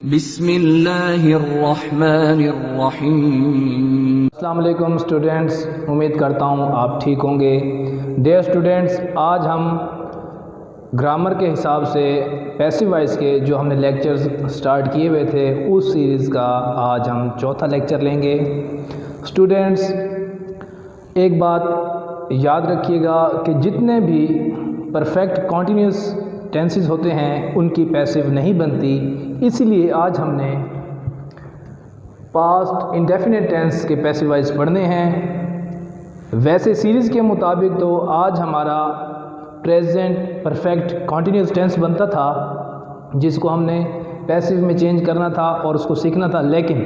बिस्मिल्लाहिर्रहमानिर्रहीम। अस्सलाम वालेकुम स्टूडेंट्स, उम्मीद करता हूँ आप ठीक होंगे। डियर स्टूडेंट्स, आज हम ग्रामर के हिसाब से पैसिव वॉइस के जो हमने लेक्चर्स स्टार्ट किए हुए थे उस सीरीज़ का आज हम चौथा लेक्चर लेंगे। स्टूडेंट्स, एक बात याद रखिएगा कि जितने भी परफेक्ट कॉन्टीन्यूस टेंसेस होते हैं उनकी पैसिव नहीं बनती, इसीलिए आज हमने पास्ट इंडेफिनिट टेंस के पैसिव वॉइस पढ़ने हैं। वैसे सीरीज़ के मुताबिक तो आज हमारा प्रेजेंट परफेक्ट कॉन्टीन्यूस टेंस बनता था जिसको हमने पैसिव में चेंज करना था और उसको सीखना था, लेकिन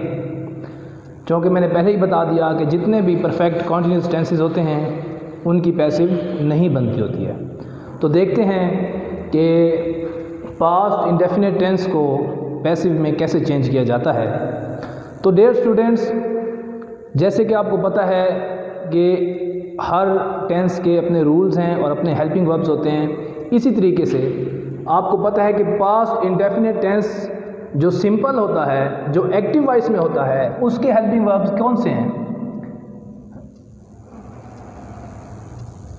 क्योंकि मैंने पहले ही बता दिया कि जितने भी परफेक्ट कॉन्टीन्यूस टेंसेस होते हैं उनकी पैसिव नहीं बनती होती है। तो देखते हैं कि पास्ट इंडेफिनिट टेंस को पैसिव में कैसे चेंज किया जाता है। तो डियर स्टूडेंट्स, जैसे कि आपको पता है कि हर टेंस के अपने रूल्स हैं और अपने हेल्पिंग वर्ब्स होते हैं, इसी तरीके से आपको पता है कि पास्ट इंडेफिनिट टेंस जो सिंपल होता है, जो एक्टिव वॉइस में होता है, उसके हेल्पिंग वर्ब्स कौन से हैं?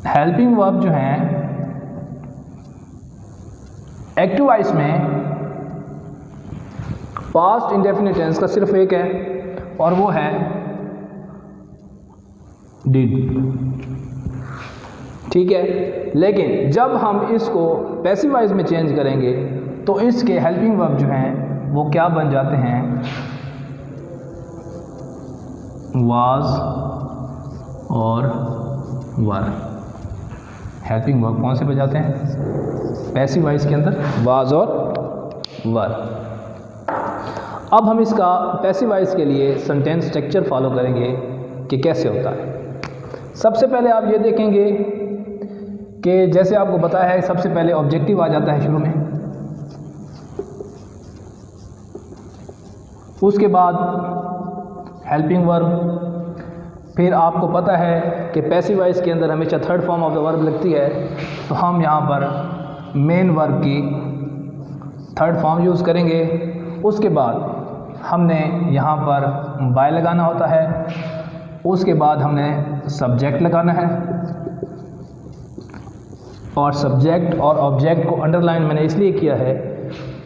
हेल्पिंग वर्ब जो हैं एक्टिव वॉइस में पास्ट इंडेफिनिट टेंस का सिर्फ एक है और वो है डिड। ठीक है, लेकिन जब हम इसको पैसिव वॉइस में चेंज करेंगे तो इसके हेल्पिंग वर्ब जो हैं वो क्या बन जाते हैं? वाज और वर। हेल्पिंग वर्ब कौन से बन जाते हैं पैसिव वॉइस के अंदर? वाज और वर। अब हम इसका पैसिव वॉइस के लिए सेंटेंस स्ट्रक्चर फॉलो करेंगे कि कैसे होता है। सबसे पहले आप ये देखेंगे कि जैसे आपको पता है सबसे पहले ऑब्जेक्टिव आ जाता है शुरू में, उसके बाद हेल्पिंग वर्ब, फिर आपको पता है कि पैसिव वॉइस के अंदर हमेशा third form of the verb लगती है, तो हम यहाँ पर मेन वर्ब की थर्ड फॉर्म यूज़ करेंगे। उसके बाद हमने यहाँ पर बाय लगाना होता है, उसके बाद हमने सब्जेक्ट लगाना है, और सब्जेक्ट और ऑब्जेक्ट को अंडरलाइन मैंने इसलिए किया है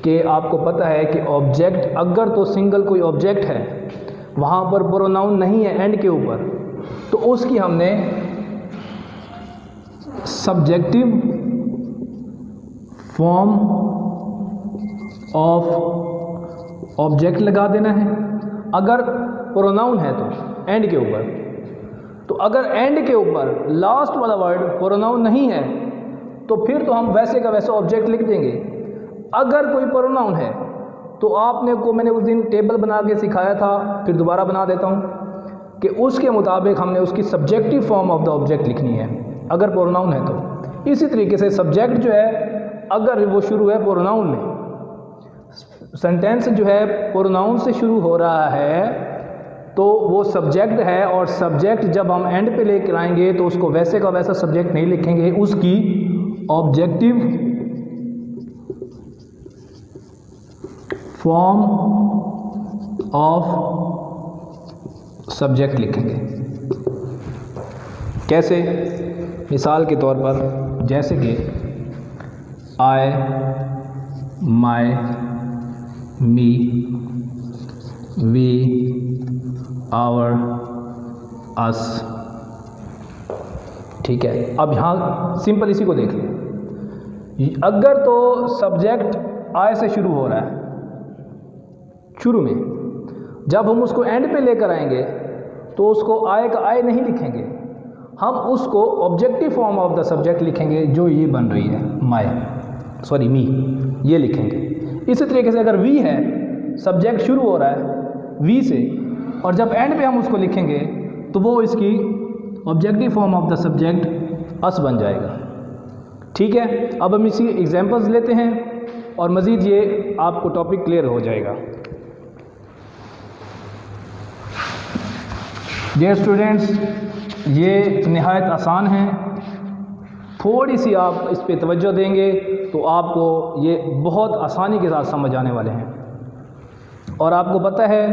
कि आपको पता है कि ऑब्जेक्ट अगर तो सिंगल कोई ऑब्जेक्ट है, वहाँ पर प्रोनाउन नहीं है एंड के ऊपर, तो उसकी हमने सब्जेक्टिव फॉर्म ऑफ ऑब्जेक्ट लगा देना है। अगर प्रोनाउन है तो एंड के ऊपर, तो अगर एंड के ऊपर लास्ट वाला वर्ड प्रोनाउन नहीं है तो फिर तो हम वैसे का वैसा ऑब्जेक्ट लिख देंगे। अगर कोई प्रोनाउन है तो आपने को मैंने उस दिन टेबल बना के सिखाया था, फिर दोबारा बना देता हूँ कि उसके मुताबिक हमने उसकी subjective form of the object लिखनी है अगर प्रोनाउन है तो। इसी तरीके से सब्जेक्ट जो है अगर वो शुरू है प्रोनाउन में, सेंटेंस जो है प्रोनाउन से शुरू हो रहा है तो वो सब्जेक्ट है, और सब्जेक्ट जब हम एंड पे लेकर आएंगे तो उसको वैसे का वैसा सब्जेक्ट नहीं लिखेंगे, उसकी ऑब्जेक्टिव फॉर्म ऑफ सब्जेक्ट लिखेंगे। कैसे? मिसाल के तौर पर जैसे कि आई, माई, मी, वी, आवर, अस। ठीक है, अब यहाँ सिंपल इसी को देख लें। अगर तो सब्जेक्ट आई से शुरू हो रहा है शुरू में, जब हम उसको एंड पे लेकर आएंगे तो उसको आई का आई नहीं लिखेंगे, हम उसको objective form of the subject लिखेंगे जो ये बन रही है मी, ये लिखेंगे। इसी तरीके से अगर वी है, सब्जेक्ट शुरू हो रहा है वी से, और जब एंड पे हम उसको लिखेंगे तो वो इसकी objective form of the subject us बन जाएगा। ठीक है, अब हम इसी एग्जांपल्स लेते हैं और मज़ीद ये आपको टॉपिक क्लियर हो जाएगा। डियर स्टूडेंट्स, ये नहायत आसान है, थोड़ी सी आप इस पे तवज्जो देंगे तो आपको ये बहुत आसानी के साथ समझ आने वाले हैं। और आपको पता है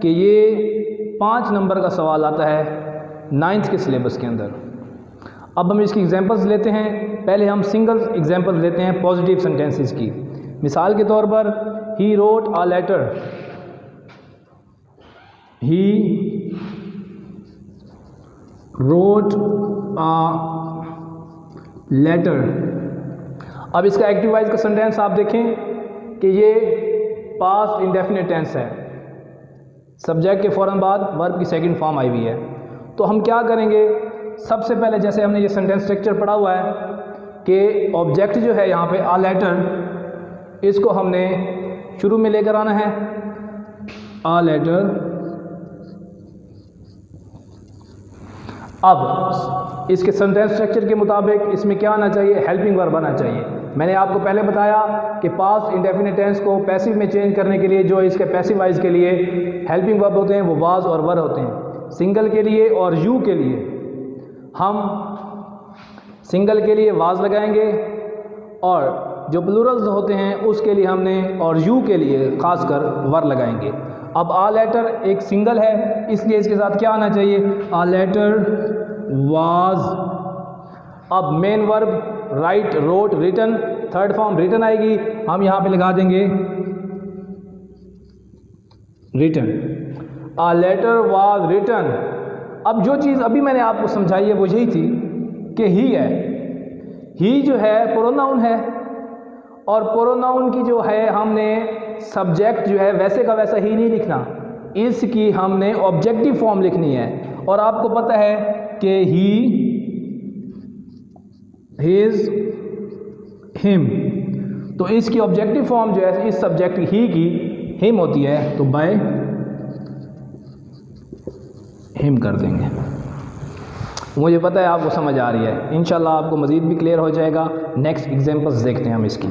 कि ये 5 नंबर का सवाल आता है 9th के सिलेबस के अंदर। अब हम इसकी एग्जांपल्स लेते हैं। पहले हम सिंगल एग्जांपल्स लेते हैं पॉजिटिव सेंटेंसेस की। मिसाल के तौर पर he wrote a letter, he wrote a letter. अब इसका एक्टिव वॉइस का सेंटेंस आप देखें कि ये पास्ट इंडेफिनिट टेंस है, सब्जेक्ट के फ़ौरन बाद वर्ब की सेकंड फॉर्म आई हुई है। तो हम क्या करेंगे, सबसे पहले जैसे हमने ये सेंटेंस स्ट्रक्चर पढ़ा हुआ है कि ऑब्जेक्ट जो है यहाँ पे आ लेटर, इसको हमने शुरू में लेकर आना है आ लेटर। अब इसके सेंटेंस स्ट्रक्चर के मुताबिक इसमें क्या आना चाहिए, हेल्पिंग वर्ब आना चाहिए। मैंने आपको पहले बताया कि पास्ट इंडेफिनिट टेंस को पैसिव में चेंज करने के लिए जो इसके पैसिव वाइज के लिए हेल्पिंग वर्ब होते हैं वो वाज और वर होते हैं। सिंगल के लिए और यू के लिए हम सिंगल के लिए वाज लगाएंगे और जो प्लूरल्स होते हैं उसके लिए हमने और यू के लिए खासकर वर लगाएंगे। अब आ लेटर एक सिंगल है, इसलिए इसके साथ क्या आना चाहिए, आ लेटर वाज। अब main verb write, wrote, written, third form written आएगी, हम यहाँ पे लगा देंगे written. A letter was written. अब जो चीज़ अभी मैंने आपको समझाई है वो यही थी कि ही है, ही जो है प्रोनाउन है और प्रोनाउन की जो है हमने सब्जेक्ट जो है वैसे का वैसा ही नहीं लिखना, इसकी हमने ऑब्जेक्टिव फॉर्म लिखनी है। और आपको पता है कि ही, हिज, हिम, तो इसकी ऑब्जेक्टिव फॉर्म जो है इस सब्जेक्ट ही की हिम होती है, तो बाय हिम कर देंगे। मुझे पता है आपको समझ आ रही है, इंशाल्लाह आपको मज़ीद भी क्लियर हो जाएगा। नेक्स्ट एग्जांपल्स देखते हैं हम इसकी।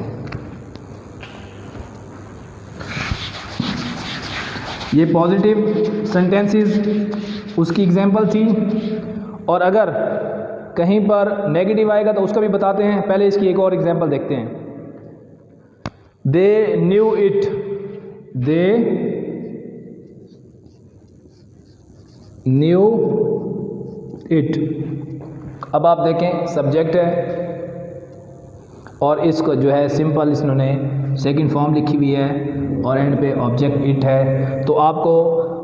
ये पॉजिटिव सेंटेंसेस उसकी एग्जांपल थी, और अगर कहीं पर नेगेटिव आएगा तो उसका भी बताते हैं। पहले इसकी एक और एग्जांपल देखते हैं। They knew it, they knew it. अब आप देखें सब्जेक्ट है और इसको जो है सिंपल इन्होंने सेकंड फॉर्म लिखी हुई है और एंड पे ऑब्जेक्ट इट है। तो आपको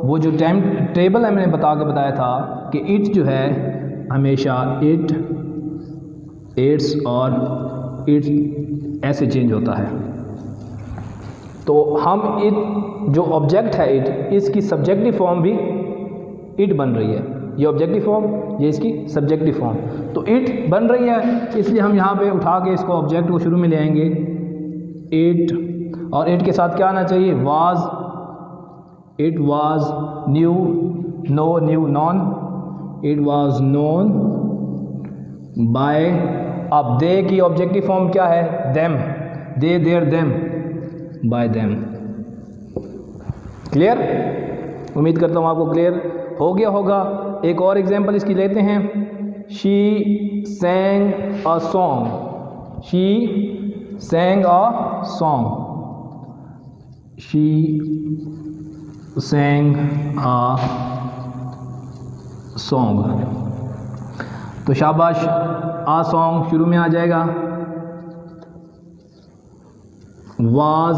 वो जो टाइम टेबल है मैंने बताया था कि इट जो है हमेशा इट, इट्स और इट ऐसे चेंज होता है। तो हम इट जो ऑब्जेक्ट है इट, इसकी सब्जेक्टिव फॉर्म भी इट बन रही है। ये ऑब्जेक्टिव फॉर्म, ये इसकी सब्जेक्टिव फॉर्म, तो इट बन रही है, इसलिए हम यहाँ पे उठा के इसको ऑब्जेक्ट को शुरू में ले आएंगे इट, और इट के साथ क्या आना चाहिए, was. It was knew, know knew known, it was known by. अब दे की ऑब्जेक्टिव फॉर्म क्या है, them, they their them, by them. Clear? उम्मीद करता हूँ आपको क्लियर हो गया होगा। एक और एग्जांपल इसकी लेते हैं। She sang a song, she sang a song, she sang a song। तो शाबाश, आ सॉन्ग शुरू में आ जाएगा। वाज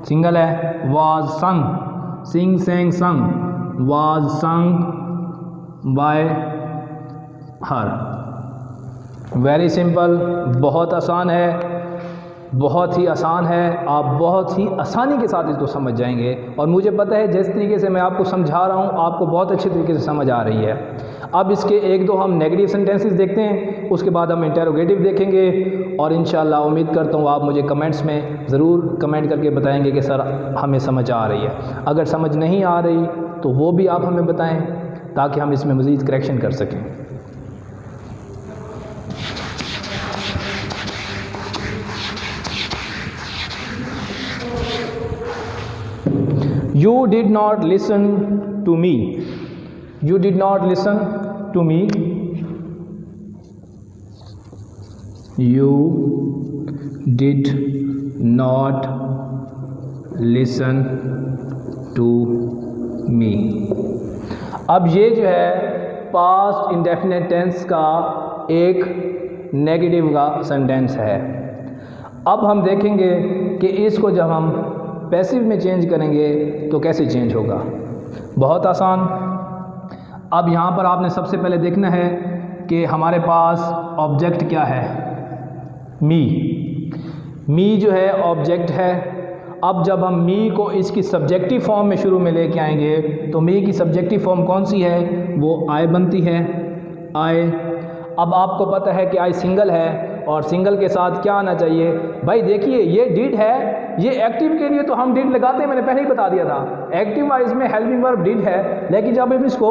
सिंगल है, वाज संग, सिंग सेंग संग, was sung by her. Very simple, बहुत आसान है, बहुत ही आसान है। आप बहुत ही आसानी के साथ इसको समझ जाएंगे, और मुझे पता है जिस तरीके से मैं आपको समझा रहा हूँ आपको बहुत अच्छे तरीके से समझ आ रही है। अब इसके एक दो हम नेगेटिव सेंटेंसेस देखते हैं, उसके बाद हम इंटेरोगेटिव देखेंगे, और इंशाल्लाह उम्मीद करता हूँ आप मुझे कमेंट्स में ज़रूर कमेंट करके बताएंगे कि सर हमें समझ आ रही है। अगर समझ नहीं आ रही तो वो भी आप हमें बताएं ताकि हम इसमें मज़ीद करेक्शन कर सकें। You did not listen to me. You did not listen to me. You did not listen to me. अब ये जो है पास्ट इंडेफिनिट टेंस का एक नेगेटिव का सेंटेंस है। अब हम देखेंगे कि इसको जब हम पैसिव में चेंज करेंगे तो कैसे चेंज होगा। बहुत आसान। अब यहाँ पर आपने सबसे पहले देखना है कि हमारे पास ऑब्जेक्ट क्या है, मी। मी जो है ऑब्जेक्ट है। अब जब हम मी को इसकी सब्जेक्टिव फॉर्म में शुरू में लेके आएंगे तो मी की सब्जेक्टिव फॉर्म कौन सी है, वो आई बनती है, आई। अब आपको पता है कि आई सिंगल है और सिंगल के साथ क्या आना चाहिए भाई, देखिए ये डिड है, ये एक्टिव के लिए तो हम डिड लगाते हैं, मैंने पहले ही बता दिया था, एक्टिव वाइज में हेल्पिंग वर्ब डिड है। लेकिन जब हम इसको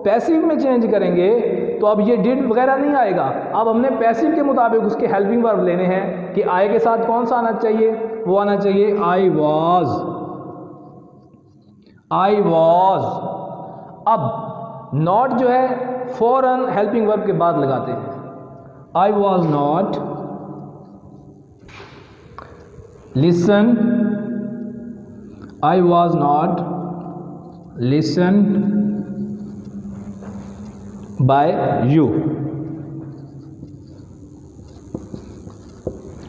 पैसिव में चेंज करेंगे तो अब ये डिड वगैरह नहीं आएगा। अब हमने पैसिव के मुताबिक उसके हेल्पिंग वर्ब लेने हैं कि आई के साथ कौन सा आना चाहिए, वो आना चाहिए आई वॉज, आई वॉज। अब नॉट जो है फौरन हेल्पिंग वर्ब के बाद लगाते हैं, I was not listen, I was not listen by you,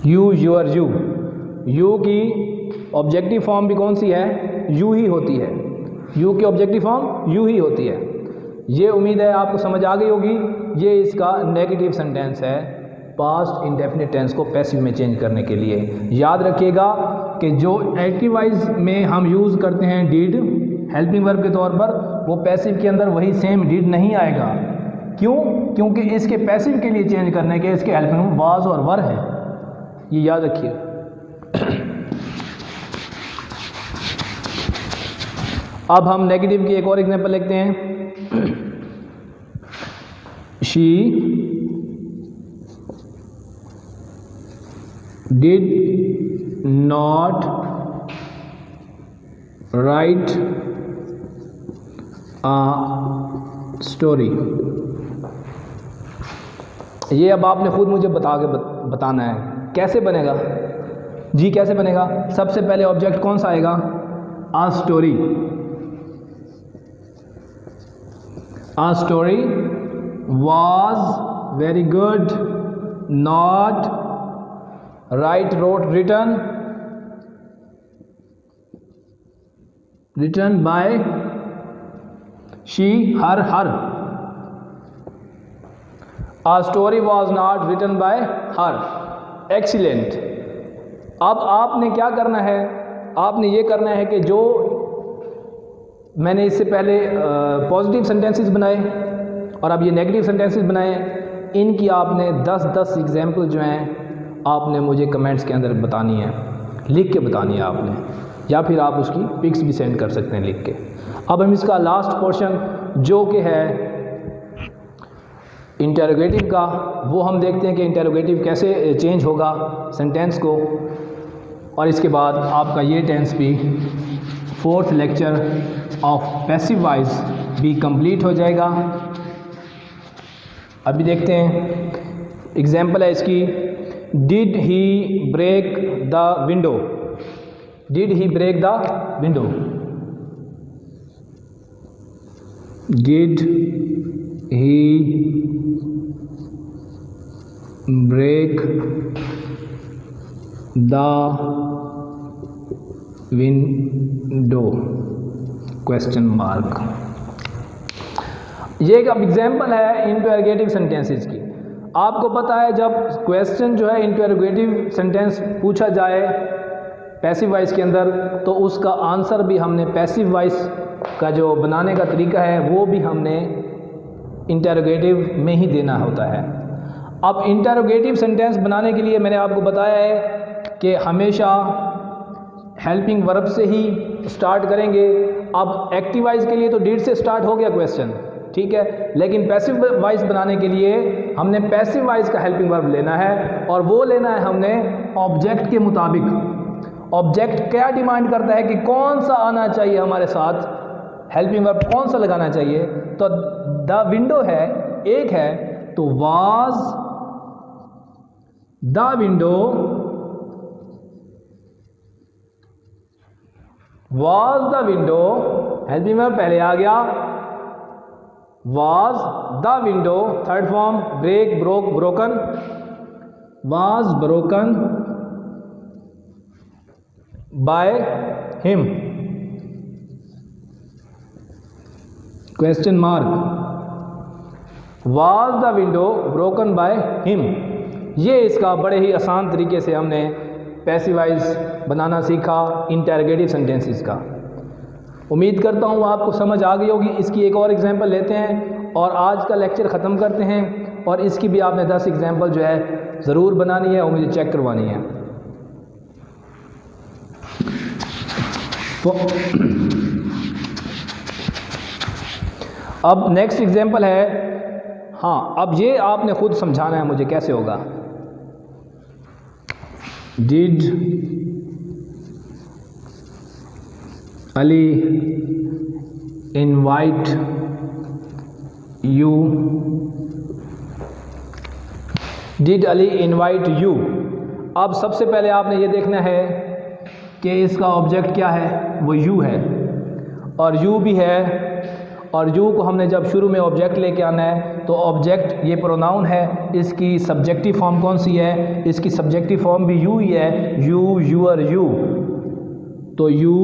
you, your, you. You की ऑब्जेक्टिव फॉर्म भी कौन सी है, यू ही होती है। यू की ऑब्जेक्टिव फॉर्म यू ही होती है। ये उम्मीद है आपको समझ आ गई होगी। ये इसका नेगेटिव सेंटेंस है पास्ट इंडेफिनिट टेंस को पैसिव में चेंज करने के लिए। याद रखिएगा कि जो एक्टिव वाइज में हम यूज़ करते हैं डिड हेल्पिंग वर्ब के तौर पर, वो पैसिव के अंदर वही सेम डिड नहीं आएगा। क्यों? क्योंकि इसके पैसिव के लिए चेंज करने के इसके हेल्पिंग वाज और वर है, ये याद रखिए। अब हम नेगेटिव की एक और एग्जांपल लिखते हैं। She did not right a story. ये अब आपने खुद मुझे बताना है कैसे बनेगा जी, कैसे बनेगा। सबसे पहले ऑब्जेक्ट कौन सा आएगा, a story. A story was very good, not right wrote written, written by she her her. A story was not written by her. Excellent. अब आपने क्या करना है, आपने ये करना है कि जो मैंने इससे पहले पॉजिटिव सेंटेंसेस बनाए और अब ये नेगेटिव सेंटेंसेस बनाए, इनकी आपने 10-10 एग्जाम्पल जो हैं आपने मुझे कमेंट्स के अंदर बतानी है, लिख के बतानी है आपने, या फिर आप उसकी पिक्स भी सेंड कर सकते हैं लिख के। अब हम इसका लास्ट पोर्शन जो कि है इंटेरोगेटिव का, वो हम देखते हैं कि इंटेरोगेटिव कैसे चेंज होगा सेंटेंस को। और इसके बाद आपका ये टेंस भी 4th lecture of passive voice भी कंप्लीट हो जाएगा। अभी देखते हैं एग्जाम्पल है इसकी। Did he break the window, did he break the window, did he break the window question mark। ये एक अब एग्जाम्पल है इंटरोगेटिव सेंटेंसेस की। आपको पता है जब क्वेश्चन जो है इंटरोगेटिव सेंटेंस पूछा जाए पैसिव वॉइस के अंदर, तो उसका आंसर भी हमने पैसिव वॉइस का जो बनाने का तरीका है वो भी हमने इंटरोगेटिव में ही देना होता है। अब इंटरोगेटिव सेंटेंस बनाने के लिए मैंने आपको बताया है कि हमेशा हेल्पिंग वर्ब से ही स्टार्ट करेंगे। अब एक्टिव वॉइस के लिए तो डिड से स्टार्ट हो गया क्वेश्चन, ठीक है, लेकिन पैसिव वॉइस बनाने के लिए हमने पैसिव वॉइस का हेल्पिंग वर्ब लेना है, और वो लेना है हमने ऑब्जेक्ट के मुताबिक। ऑब्जेक्ट क्या डिमांड करता है कि कौन सा आना चाहिए हमारे साथ, हेल्पिंग वर्ब कौन सा लगाना चाहिए। तो द विंडो है, एक है, तो was the window was the window, helping verb पहले आ गया, was the window, third form break, broke, broken, was broken by him, question mark, was the window broken by him. ये इसका बड़े ही आसान तरीके से हमने पैसिव वॉइस बनाना सीखा इंटरोगेटिव सेंटेंसेस का। उम्मीद करता हूँ आपको समझ आ गई होगी। इसकी एक और एग्जांपल लेते हैं और आज का लेक्चर ख़त्म करते हैं, और इसकी भी आपने 10 एग्जांपल जो है ज़रूर बनानी है और मुझे चेक करवानी है। तो अब नेक्स्ट एग्जांपल है, हाँ अब ये आपने खुद समझाना है मुझे कैसे होगा। Did Ali invite you, did Ali invite you. अब सबसे पहले आपने ये देखना है कि इसका ऑब्जेक्ट क्या है, वो यू है और यू भी है, और यू को हमने जब शुरू में ऑब्जेक्ट लेके आना है तो ऑब्जेक्ट ये प्रोनाउन है, इसकी सब्जेक्टिव फॉर्म कौन सी है, इसकी सब्जेक्टिव फॉर्म भी यू ही है, यू, यूअर, यू। तो यू,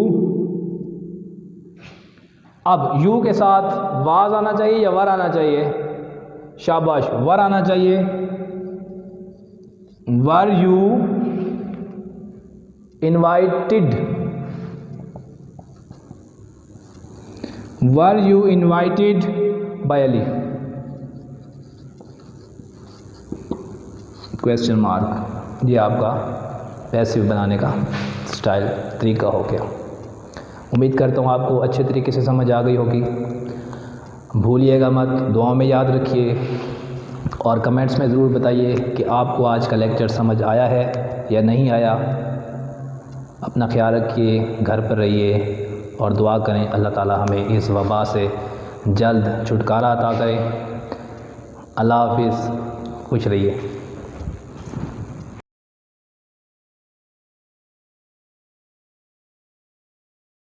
अब यू के साथ वाज आना चाहिए या वर आना चाहिए, शाबाश वर आना चाहिए। Were you invited, were you invited bye Ali, question mark. ये आपका पैसिव बनाने का स्टाइल तरीका हो गया। उम्मीद करता हूँ आपको अच्छे तरीके से समझ आ गई होगी। भूलिएगा मत, दुआओं में याद रखिए और कमेंट्स में ज़रूर बताइए कि आपको आज का लेक्चर समझ आया है या नहीं आया। अपना ख्याल रखिए, घर पर रहिए और दुआ करें अल्लाह ताला हमें इस वबा से जल्द छुटकारा अता करे। अल्लाह हाफिज़, खुश रहिए।